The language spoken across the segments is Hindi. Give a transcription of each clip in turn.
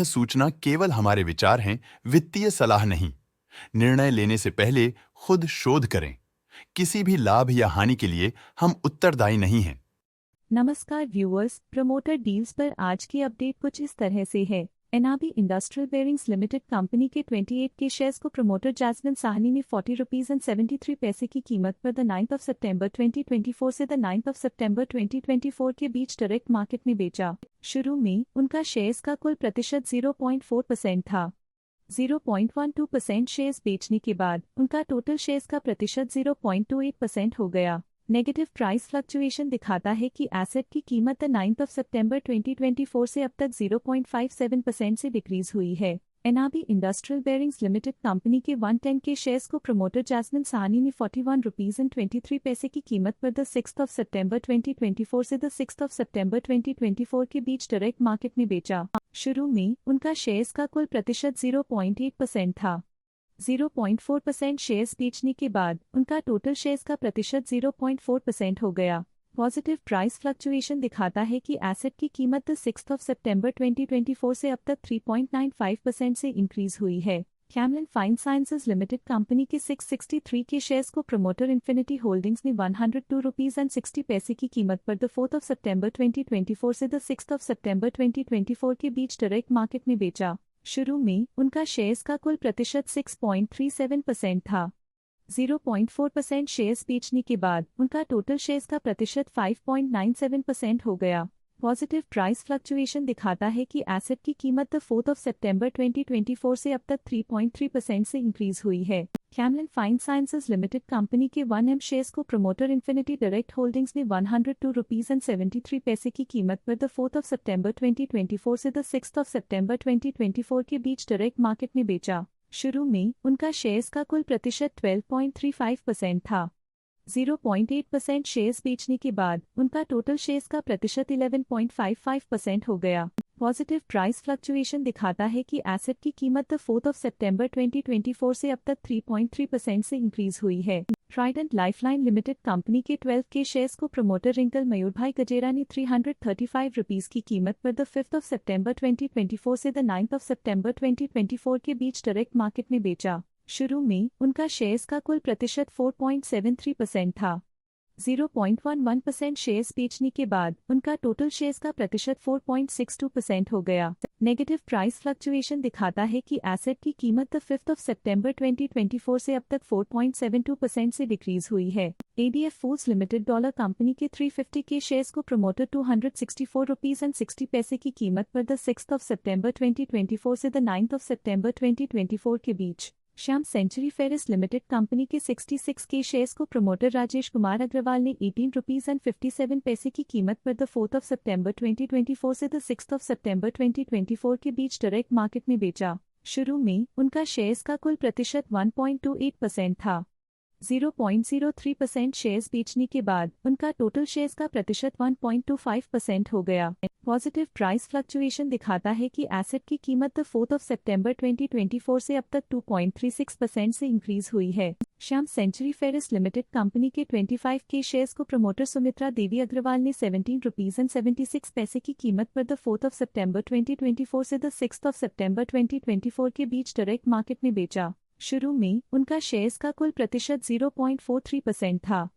सूचना केवल हमारे विचार हैं, वित्तीय सलाह नहीं। निर्णय लेने से पहले खुद शोध करें। किसी भी लाभ या हानि के लिए हम उत्तरदायी नहीं हैं। नमस्कार व्यूअर्स, प्रमोटर डील्स पर आज की अपडेट कुछ इस तरह से है। NRB industrial bearings limited company के 28 के शेयर्स को प्रमोटर जैस्मिन साहनी ने 40 रुपीज एंड 73 पैसे की कीमत पर द 9 सितंबर 2024 से द 9 सितंबर 2024 के बीच डायरेक्ट मार्केट में बेचा। शुरू में उनका शेयर्स का कुल प्रतिशत 0.4% था। 0.12% शेयर्स बेचने के बाद उनका टोटल शेयर्स का प्रतिशत 0.28% हो गया। नेगेटिव प्राइस फ्लक्चुएशन दिखाता है कि एसेट की कीमत 9 सितंबर 2024 से अब तक 0.57% से डिक्रीज हुई है। NRB industrial bearings limited company के 110 के शेयर्स को प्रमोटर जैस्मिन साहनी ने 41 रुपीज एंड 23 पैसे की कीमत पर द 6 सितंबर 2024 से द 6 सितंबर 2024 के बीच डायरेक्ट मार्केट में बेचा। शुरू में उनका शेयर्स का कुल प्रतिशत 0.8% था। 0.4% शेयर्स बेचने के बाद उनका टोटल शेयर्स का प्रतिशत 0.4% हो गया। पॉजिटिव प्राइस फ्लक्चुएशन दिखाता है कि एसेट की कीमत 6 सितंबर 2024 से अब तक 3.95% से इंक्रीज हुई है। Camlin fine sciences limited company के 663 के शेयर्स को प्रमोटर इन्फिनिटी होल्डिंग्स ने 102 रुपीज एंड 60 पैसे की कीमत पर द 4 सितंबर 2024 से द 6 सितंबर 2024 के बीच डायरेक्ट मार्केट में बेचा। शुरू में उनका शेयर्स का कुल प्रतिशत 6.37% था। 0.4% शेयर्स बेचने के बाद उनका टोटल शेयर्स का प्रतिशत 5.97% हो गया। पॉजिटिव प्राइस फ्लक्चुएशन दिखाता है कि एसेट की कीमत 4 सितंबर 2024 से अब तक 3.3% से इंक्रीज हुई है। Camlin fine sciences limited company के 1M शेयर्स को प्रमोटर इन्फिनिटी डायरेक्ट होल्डिंग्स ने 102 रुपीज एंड 73 पैसे की कीमत पर द 4 सितंबर 2024 से द 6 सितंबर 2024 के बीच डायरेक्ट मार्केट में बेचा। शुरू में उनका शेयर्स का कुल प्रतिशत 12.35% था। 0.8% शेयर्स बेचने के बाद उनका टोटल शेयर्स का प्रतिशत 11.55% हो गया। पॉजिटिव प्राइस फ्लक्चुएशन दिखाता है कि एसेट की कीमत 4 सितंबर 2024 से अब तक 3.3% से इंक्रीज हुई है। ट्राइडेंट लाइफलाइन लिमिटेड कंपनी के 12 के शेयर्स को प्रमोटर रिंकल मयूरभाई गजेरा ने 335 रुपीज की कीमत पर द 5 सितंबर 2024 से द 9 सितंबर 2024 के बीच डायरेक्ट मार्केट में बेचा। शुरू में उनका शेयर्स का कुल प्रतिशत 4.73% था। 0.11% शेयर्स बेचने के बाद उनका टोटल शेयर्स का प्रतिशत 4.62% हो गया। नेगेटिव प्राइस फ्लक्चुएशन दिखाता है कि एसेट की कीमत 5 सितंबर 2024 से अब तक 4.72% से डिक्रीज हुई है। ADF foods limited dollar company के 350 के शेयर्स को प्रमोटर 264 रुपीज एंड 60 पैसे की कीमत पर द 6 सितंबर 2024 से द 9 सितंबर 2024 के बीच Shyam century Ferris limited company के 66 के शेयर्स को प्रमोटर राजेश कुमार अग्रवाल ने 18 रुपीज एंड 57 पैसे की कीमत पर द 4 सितंबर 2024 से द 6 सितंबर 2024 के बीच डायरेक्ट मार्केट में बेचा। शुरू में उनका शेयर्स का कुल प्रतिशत 1.28% था। 0.03% शेयर्स बेचने के बाद उनका टोटल शेयर्स का प्रतिशत 1.25% हो गया। पॉजिटिव प्राइस फ्लक्चुएशन दिखाता है कि एसेट की कीमत 4 सितंबर 2024 से अब तक 2.36% से इंक्रीज हुई है। Shyam century Ferris limited company के 25 के शेयर्स को प्रमोटर सुमित्रा देवी अग्रवाल ने 17 रुपीज एंड 76 पैसे की कीमत पर द 4 सितंबर 2024 से द 6 सितंबर 2024 के बीच डायरेक्ट मार्केट में बेचा। शुरू में उनका शेयर्स का कुल प्रतिशत 0.43% था।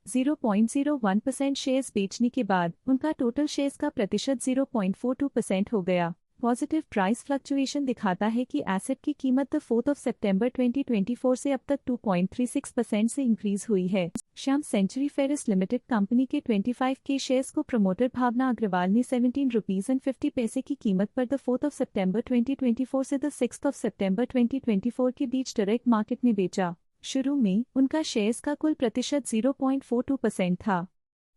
0.01% शेयर्स बेचने के बाद उनका टोटल शेयर्स का प्रतिशत 0.42% हो गया। पॉजिटिव प्राइस फ्लक्चुएशन दिखाता है कि एसेट की कीमत 4 सितंबर 2024 से अब तक 2.36% से इंक्रीज हुई है। Shyam century Ferris limited company के 25 के शेयर्स को प्रमोटर भावना अग्रवाल ने 17 रुपीज एंड 50 पैसे की कीमत पर द 4 सितंबर 2024 से द 6 सितंबर 2024 के बीच डायरेक्ट मार्केट में बेचा। शुरू में उनका शेयर्स का कुल प्रतिशत 0.42% था।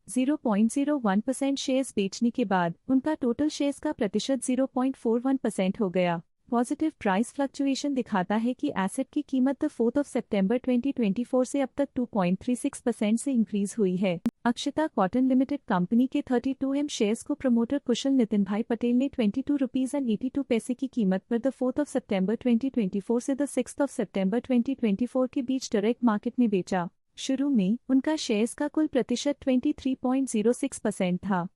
0.01% शेयर्स बेचने के बाद उनका टोटल शेयर्स का प्रतिशत 0.41% हो गया। पॉजिटिव प्राइस फ्लक्चुएशन दिखाता है कि एसेट की कीमत 4 सितंबर 2024 से अब तक 2.36% से इंक्रीज हुई है। अक्षता कॉटन लिमिटेड कंपनी के 32M शेयर्स को प्रमोटर कुशल नितिन भाई पटेल ने 22 रुपीज एंड 82 पैसे की कीमत पर द 4 सितंबर 2024 से द 6 सितंबर 2024 के बीच डायरेक्ट मार्केट में बेचा। शुरू में उनका शेयर्स का कुल प्रतिशत 23.06% था।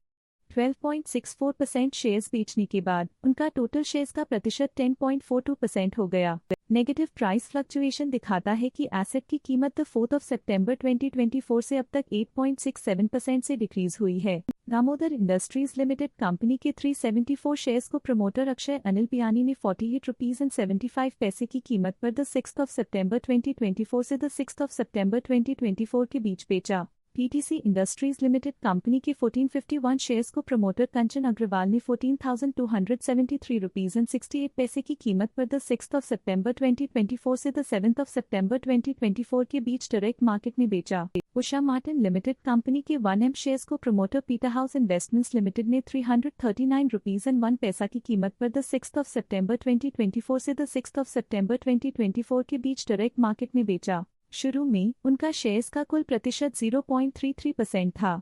12.64% शेयर्स बेचने के बाद उनका टोटल शेयर्स का प्रतिशत 10.42% हो गया। नेगेटिव प्राइस फ्लक्चुएशन दिखाता है कि एसेट की कीमत 4 सितंबर 2024 से अब तक 8.67% से डिक्रीज हुई है। दामोदर इंडस्ट्रीज लिमिटेड कंपनी के 374 शेयर्स को प्रमोटर अक्षय अनिल पियानी ने 48 रुपीज एंड 75 पैसे की कीमत पर 6 सितंबर 2024 से 6 सितंबर 2024 के बीच बेचा। पीटीसी इंडस्ट्रीज लिमिटेड कंपनी के 1451 शेयर्स को प्रमोटर कंचन अग्रवाल ने 14,273 रुपीज एंड 68 पैसे की कीमत पर 6 सितंबर 2024 से 7 सितंबर 2024 के बीच डायरेक्ट मार्केट में बेचा। उषा मार्टिन लिमिटेड कंपनी के 1M शेयर्स को promoter Peter house investments limited ने 339 रुपीज एंड 1 पैसा की कीमत पर 6 सितंबर 2024 से 6 सितंबर 2024 के बीच डायरेक्ट मार्केट में बेचा। शुरू में उनका शेयर्स का कुल प्रतिशत 0.33% था।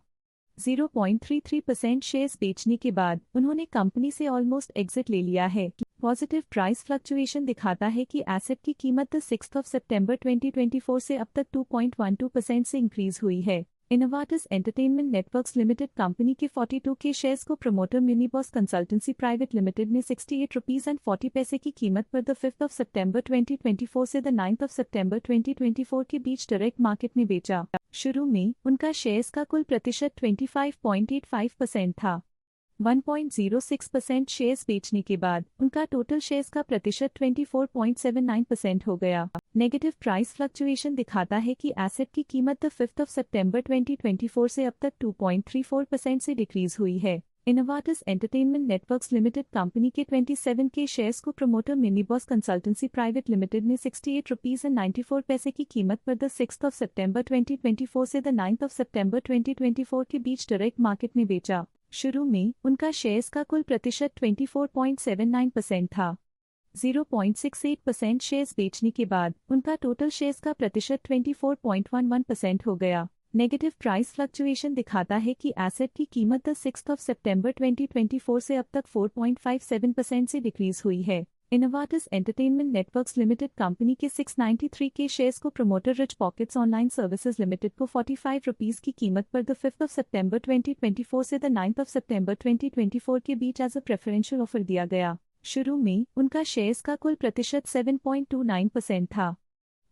0.33% शेयर्स बेचने के बाद उन्होंने कंपनी से ऑलमोस्ट एग्जिट ले लिया है। पॉजिटिव प्राइस फ्लक्चुएशन दिखाता है कि एसेट की कीमत 6 सितंबर 2024 से अब तक 2.12% से इंक्रीज हुई है। इनोवाटिस एंटरटेनमेंट नेटवर्क्स लिमिटेड कंपनी के 42 के शेयर्स को प्रमोटर मिनीबॉस कंसल्टेंसी प्राइवेट लिमिटेड ने 68 रुपीज एंड 40 पैसे की कीमत पर 5 सितंबर 2024 से 9 सितंबर 2024 के बीच डायरेक्ट मार्केट में बेचा। शुरू में उनका शेयर्स का कुल प्रतिशत 25.85% था। 1.06% शेयर्स बेचने के बाद उनका टोटल शेयर्स का प्रतिशत 24.79% हो गया। नेगेटिव प्राइस फ्लक्चुएशन दिखाता है कि एसेट की कीमत 5 सितंबर 2024 से अब तक 2.34% से डिक्रीज हुई है। इनोवाटिस एंटरटेनमेंट नेटवर्क्स लिमिटेड कंपनी के 27 के शेयर्स को प्रमोटर मिनीबॉस कंसल्टेंसी प्राइवेट लिमिटेड ने 68 रुपीज एंड 94 पैसे की कीमत पर 6 सितंबर 2024 से 9 सितंबर 2024 के बीच डायरेक्ट मार्केट में बेचा। शुरू में उनका शेयर्स का कुल प्रतिशत 24.79% था। 0.68% शेयर्स बेचने के बाद उनका टोटल शेयर्स का प्रतिशत 24.11% हो गया। नेगेटिव प्राइस फ्लक्चुएशन दिखाता है कि एसेट की कीमत 6 सितंबर 2024 से अब तक 4.57% से डिक्रीज हुई है। इनोवाटिस एंटरटेनमेंट नेटवर्क्स लिमिटेड कंपनी के 693 के शेयर्स को promoter rich pockets online services limited को 45 रुपीज की कीमत पर 5 सितंबर 2024 से 9 सितंबर 2024 के बीच एज अ प्रेफरेंशियल ऑफर दिया गया। शुरू में उनका शेयर्स का कुल प्रतिशत 7.29% था।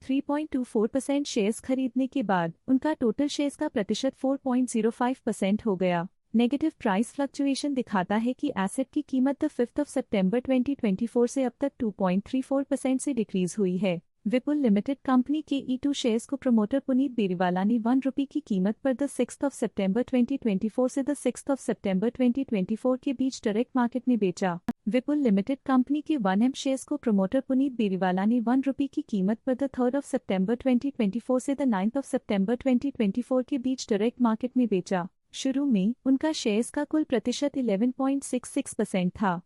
3.24% शेयर्स खरीदने के बाद उनका टोटल शेयर्स का प्रतिशत 4.05% हो गया। नेगेटिव प्राइस फ्लक्चुएशन दिखाता है कि एसेट की कीमत 5 सितंबर 2024 से अब तक 2.34% से डिक्रीज हुई है। विपुल लिमिटेड कंपनी के E2 शेयर्स को प्रमोटर पुनीत बेरीवाला ने 1 रुपये की कीमत पर 6 सितंबर 2024 से 6 सितंबर 2024 के बीच डायरेक्ट मार्केट में बेचा। विपुल लिमिटेड कंपनी के 1M शेयर्स को प्रमोटर पुनीत बेरीवाला ने 1 रुपये की कीमत पर 3 सितंबर 2024 से 9 सितंबर 2024 के बीच डायरेक्ट मार्केट में बेचा। शुरू में उनका शेयर्स का कुल प्रतिशत 11.66% था।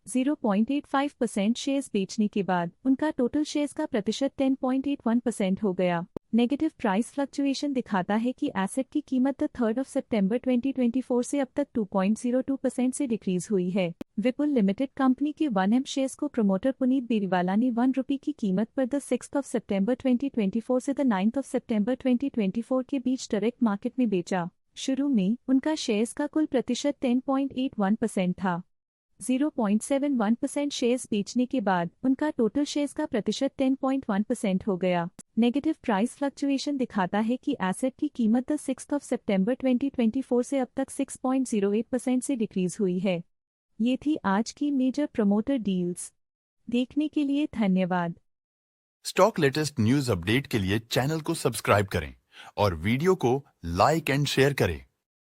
0.85% शेयर्स बेचने के बाद उनका टोटल शेयर्स का प्रतिशत 10.81% हो गया। नेगेटिव प्राइस फ्लक्चुएशन दिखाता है कि एसेट की कीमत 3 सितंबर 2024 से अब तक 2.02% से डिक्रीज हुई है। विपुल लिमिटेड कंपनी के 1M शेयर्स को प्रमोटर पुनीत बेरीवाला ने 1 रुपये की कीमत पर 6 सितंबर 2024 से 9 सितंबर 2024 के बीच डायरेक्ट मार्केट में बेचा। शुरू में उनका शेयर्स का कुल प्रतिशत 10.81% था। 0.71% शेयर्स बेचने के बाद उनका टोटल शेयर्स का प्रतिशत 10.1% हो गया। नेगेटिव प्राइस फ्लक्चुएशन दिखाता है कि एसेट की कीमत 6 सितंबर 2024 से अब तक 6.08% से डिक्रीज हुई है। ये थी आज की मेजर प्रमोटर डील्स। देखने के लिए धन्यवाद। स्टॉक लेटेस्ट न्यूज अपडेट के लिए चैनल को सब्सक्राइब करें और वीडियो को लाइक एंड शेयर करें।